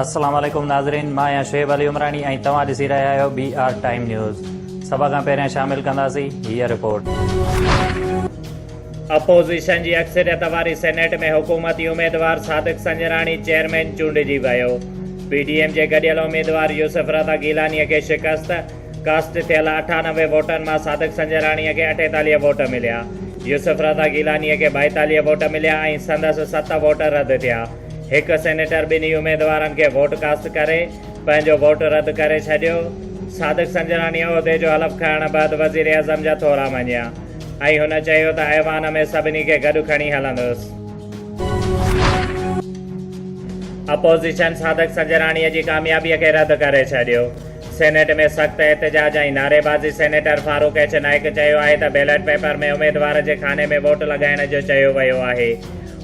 अस्सलाम वालेकुम नाज़रीन, मां आहियां शुएब अली उमरानी ऐं तव्हां ॾिसी रहिया आहियो BR टाइम न्यूज़। सभ खां पहिरियां शामिल कंदासीं हीअ रिपोर्ट। अपोज़िशन जी अक्सरियत वारी सेनेट में हुकूमती उम्मीदवार सादिक संजरानी चेयरमैन चूंडिजी वियो। PDM जे गॾियल उम्मीदवार यूसुफ रज़ा गीलानीअ खे शिकस्त। कास्ट थियल 98 वोटनि मां सादिक संजरानीअ खे 48 वोट मिलिया। यूसुफ रज़ा गीलानीअ खे 42 वोट मिलिया ऐं संदसि 7 वोट रद्द थिया। हिकु सेनेटर ॿिन्ही उम्मीदवारनि खे वोट कास्ट करे पंहिंजो वोट रद्द करे छॾियो। सादिक संजरानी उहिदे जो हलफ़ खणण बैदि वज़ीर आज़म जा थोरा मञिया ऐं हुन चयो त ऐवान में सभिनी खे गॾु खणी हलंदुसि। अपोज़िशन सादिक संजरानीअ जी कामयाबीअ खे रद्द करे छॾियो। सेनेट में सख़्त एहतजाज ऐं नारेबाज़ी। सेनेटर फारूक एच नाइक चयो आहे त बैलेट पेपर में उम्मीदवार जे खाने में वोट लॻाइण जो चयो वियो आहे।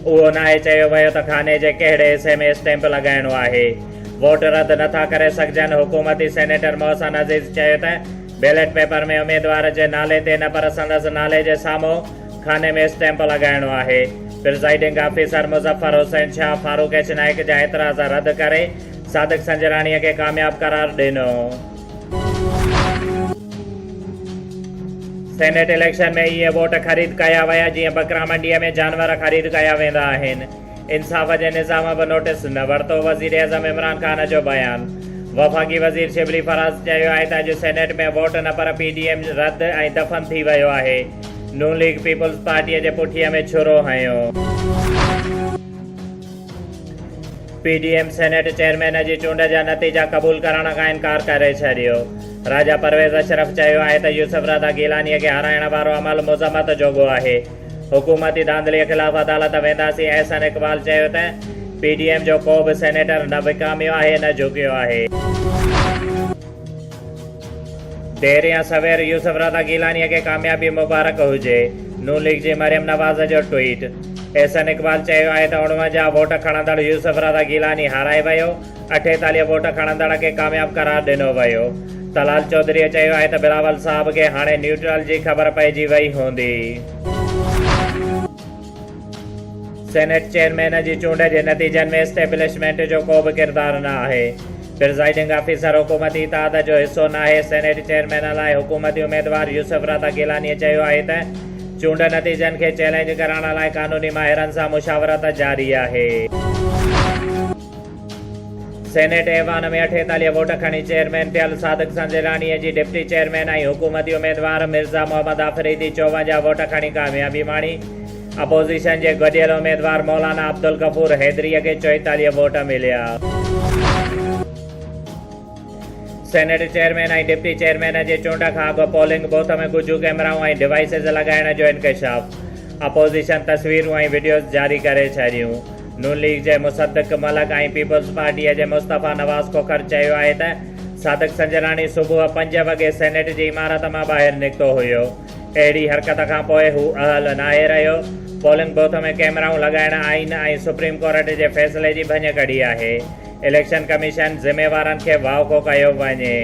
उहो नाहे चयो वियो त खाने जे कहिड़े हिसे में स्टैम्प लॻाइणो आहे। वोट रद्द नथा करे सघजनि। हुकूमती सेनेटर मोहसिन अज़ीज़ चयो त बैलेट पेपर में उम्मीदवार जे नाले ते न पर संदसि नाले जे साम्हूं खाने में स्टैम्प लॻाइणो आहे। प्रिज़ाइडिंग ऑफिसर मुज़फ़र हुसैन शाह फारूक एच नाइक जा एतिराज़ रद्द करे सादिक संजरानीअ खे कामयाब करार ॾिनो। सेनेट इलेक्शन में इहे वोट ख़रीद कया विया जीअं बकरा मंडीअ में जानवर ख़रीद कया वेंदा आहिनि। इंसाफ़ जे निज़ाम बि नोटिस न वरितो। वज़ीर आज़म इमरान ख़ान जो बयान। वफ़ाक़ी वज़ीर शिबली फराज़ चयो आहे त अॼु सेनेट में वोट न पर PDM रद्द ऐं दफ़न थी वियो आहे। नून लीग पीपुल्स पार्टीअ जे पुठीअ में छुरो हयो। PDM सेनेट चेयरमैन जी चूंड जा नतीजा क़बूल करण खां इनकार करे छॾियो। राजा परवेज़ अशरफ चयो आहे त यूसुफ रज़ा गीलानीअ खे हाराइण वारो अमल मुज़म्मत जोॻो आहे। हुकूमती धांधलीअ ख़िलाफ़ अदालत वेंदासीं। अहसन इक़बाल चयो त PDM जो को बि सेनेटर न विकामियो आहे न झुकियो आहे। देर या सवेर यूसुफ रज़ा गीलानीअ खे कामयाबी मुबारक हुजे। नून लीग जी मरियम नवाज़ जो ट्वीट। अहसन इक़बाल चयो आहे त 49 वोट खणंदड़ यूसुफ रज़ा गीलानी हाराए वियो। 48 वोट खणंदड़ खे कामयाब करार ॾिनो वियो। तलाल चौधरीअ चयो आहे त बिलावल साहब खे हाणे न्यूट्रल जी ख़बर पइजी वई हूंदी। सेनेट चेयरमैन जी चूंड जे नतीजनि में एस्टेब्लिशमेंट जो को बि किरदारु न आहे। प्रिज़ाइडिंग ऑफिसर हुकूमती इताद जो हिसो न आहे। सेनेट चेयरमैन लाइ हुकूमती उम्मीदवार यूसुफ रज़ा गीलानीअ चयो आहे त चूंड नतीजनि खे चैलेंज करण लाइ कानूनी माहिरनि सां मुशावरत जारी आहे। सेनेट ऐवान में 48 वोट खणी चेयरमैन थियल सादिक संजरानीअ जी डिप्टी चेयरमैन ऐं हुकूमती उम्मीदवार मिर्ज़ा मोहम्मद आफ़रीदी 54 वोट खणी कामयाबी माणी। अपोज़िशन जे गॾियल उम्मीदवार मौलाना अब्दुल गफ़ूर हैदरीअ खे 44 वोट मिलिया। सेनेट चेयरमैन ऐं डिप्टी चेयरमैन जे चूंड खां अॻु पोलिंग बूथ में कुझु कैमराऊं ऐं डिवाइसिस लॻाइण जो इंकशाफ। अपोज़िशन तस्वीरूं ऐं वीडियोज़ जारी करे छॾियूं। नून लीग जे मुसद्दिक़ मलक ऐं पीपुल्स पार्टीअ जे मुस्तफ़ा नवाज़ खोखर चयो आहे त सादिक संजरानी सुबुह 5 वॻे सेनेट जी इमारत मां ॿाहिरि निकितो हुयो। अहिड़ी हरकत खां पोइ हू अहल नाहे रहियो। पोलिंग बूथ में कैमराऊं लॻाइण आईन ऐं सुप्रीम कोर्ट जे फ़ैसिले जी भञ कढी आहे। इलेक्शन कमीशन ज़िम्मेवारनि खे वाउको कयो वञे।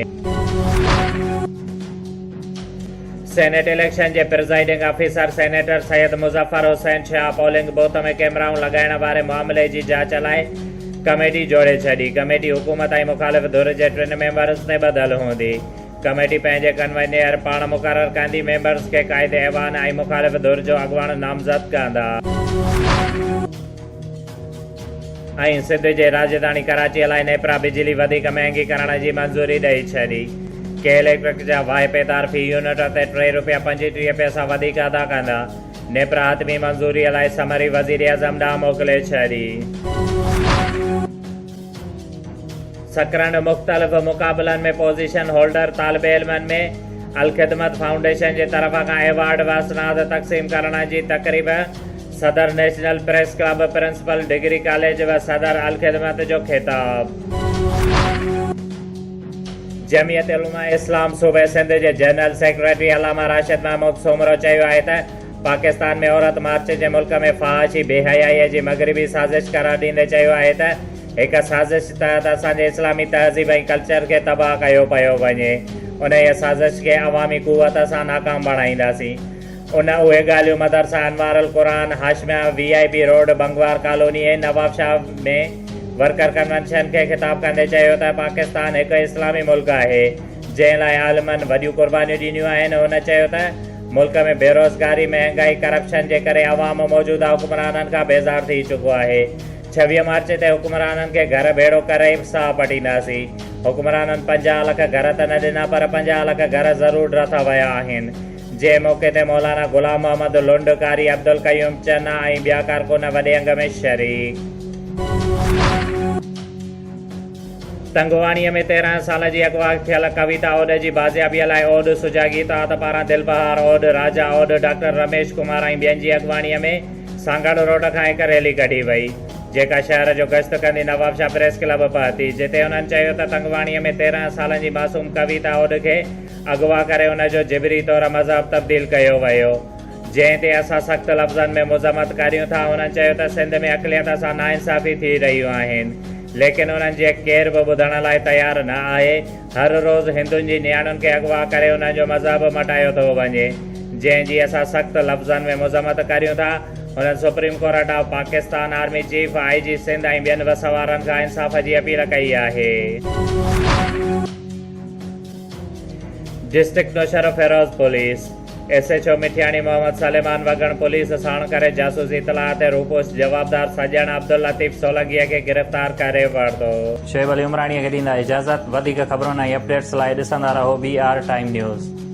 सेनेट इलेक्शन जे presiding officer senator Syed Muzaffar Hussain Shah polling booth में कैमराऊं लॻाइण वारे मामले जी जांच लाइ कमेटी जोड़े छॾी। कमेटी हुकूमत ऐं मुख़ालिफ़ धुर जे 3 मेंबर्स ते ॿधल हूंदी। कमेटी पंहिंजे कन्वीनर पाण मुक़ररु कंदी। मेंबर्स खे क़ाइदे ऐवान ऐं मुख़ालिफ़ धुर जो अॻुवाण नामज़द कंदा ऐं सिंध जे राजधानी कराचीअ लाइ नेपरा बिजली वधीक महांगी करण जी मंज़ूरी ॾेई छॾी। के इलेक्ट्रिक जा वाइपेदार फ़ी यूनिट ते ₹3.35 वधीक अदा कंदा। नेपरा हतमी मंज़ूरीअ लाइ समरी वज़ीर आज़म ॾांहुं मोकिले छॾी। सकरन मुख़्तलिफ़ मुक़ाबलनि में पोज़ीशन होल्डर तालिब इल्मनि में अलख़िदमत फाउंडेशन जे तरफ़ खां एवार्ड व सनाद तक़सीम करण जी तक़रीब। सदर national press club principal degree college व सदर अलख़िदमत जो ख़िताब। जमियत उलमा इस्लाम सूबे सिंध जे जनरल सेक्रेटरी अलामा राशिद महमूद सोमरो चयो आहे त पाकिस्तान में औरत मार्च जे मुल्क में फ़हाशी बेहयाईअ जी मग़रिबी साज़िश करार ॾींदे चयो आहे त हिकु साज़िश तहत असांजे इस्लामी तहज़ीब ऐं कल्चर खे तबाह कयो पियो वञे। उन साज़िश खे अवामी क़ुवत सां नाकाम बणाईंदासीं। उहे ॻाल्हियूं Madrasa Anwarul Quran Hashmia VIP road Bangwar colony ऐं नवाब शाह में वर्कर कन्वेंशन खे ख़िताब कंदे चयो त पाकिस्तान हिकु इस्लामी मुल्क आहे जंहिं लाइ आलमनि वॾियूं क़ुर्बानियूं ॾिनियूं आहिनि। हुन चयो त मुल्क में बेरोज़गारी, महांगाई, करप्शन जे करे अवाम मौजूदा हुक्मराननि खां बेज़ार थी चुको आहे। 26 मार्च ते हुक्मराननि खे घर भेड़ो करे साह पटींदासीं। हुक्मराननि 50 लख घर त न ॾिना पर 50 लख घर ज़रूरु ड्रथा विया आहिनि। जंहिं मौक़े ते मौलाना गुलाम मोहम्मद लुंड, कारी अब्दुल क़यूम चन्ना ऐं ॿिया कारकुन वॾे अंग में शरीक। तंगवाणीअ में 13 साल जी अगवा थियल कविता ओड जी बाज़ियाबीअ लाइ ओड सुजागी तात पारां दिलबहार ओड, राजा ओड, डॉक्टर रमेश कुमार ऐं ॿियनि जी अगवाणीअ में सांगड़ रोड खां हिकु रैली कढी वई जेका शहर जो गश्त कंदी नवाबशाह प्रेस क्लब पहुती। जिते हुननि चयो त तंगवाणीअ में 13 सालनि जी मासूम कविता ओड खे अगवा करे हुनजो जिबरी तौरु मज़हब तब्दील कयो वियो, जंहिं ते असां सख़्तु लफ़्ज़नि में मुज़मत करियूं था। हुननि चयो त सिंध में अक़लियत सां नाइंसाफ़ी थी रहियूं आहिनि, लेकिन उन्हनि जे केर बि ॿुधण लाइ तयारु न आहे। हर रोज़ हिंदुनि जी नियाणुनि खे अगवा करे उन्हनि जो मज़हब मटायो थो वञे, जंहिंजी असां सख़्तु लफ़्ज़नि में मुज़मत करियूं था। हुननि supreme court of Pakistan, army chief, IG Sindh ऐं ॿियनि वसवारनि खां इंसाफ़ जी अपील कई आहे। District Naushahro Feroze police SHO Mithiani Mohammad Saleman वगण पुलिस साण करे जासूसी इतलाह ते रूपोस जवाबदार सजण अब्दुल लतीफ़ सोलंकीअ खे गिरफ़्तार करे वरितो। शोएब अली उमराणीअ खे ॾींदा इजाज़त। वधीक ख़बरुनि ऐं अपडेट्स लाइ ॾिसंदा रहो BR टाइम न्यूज़।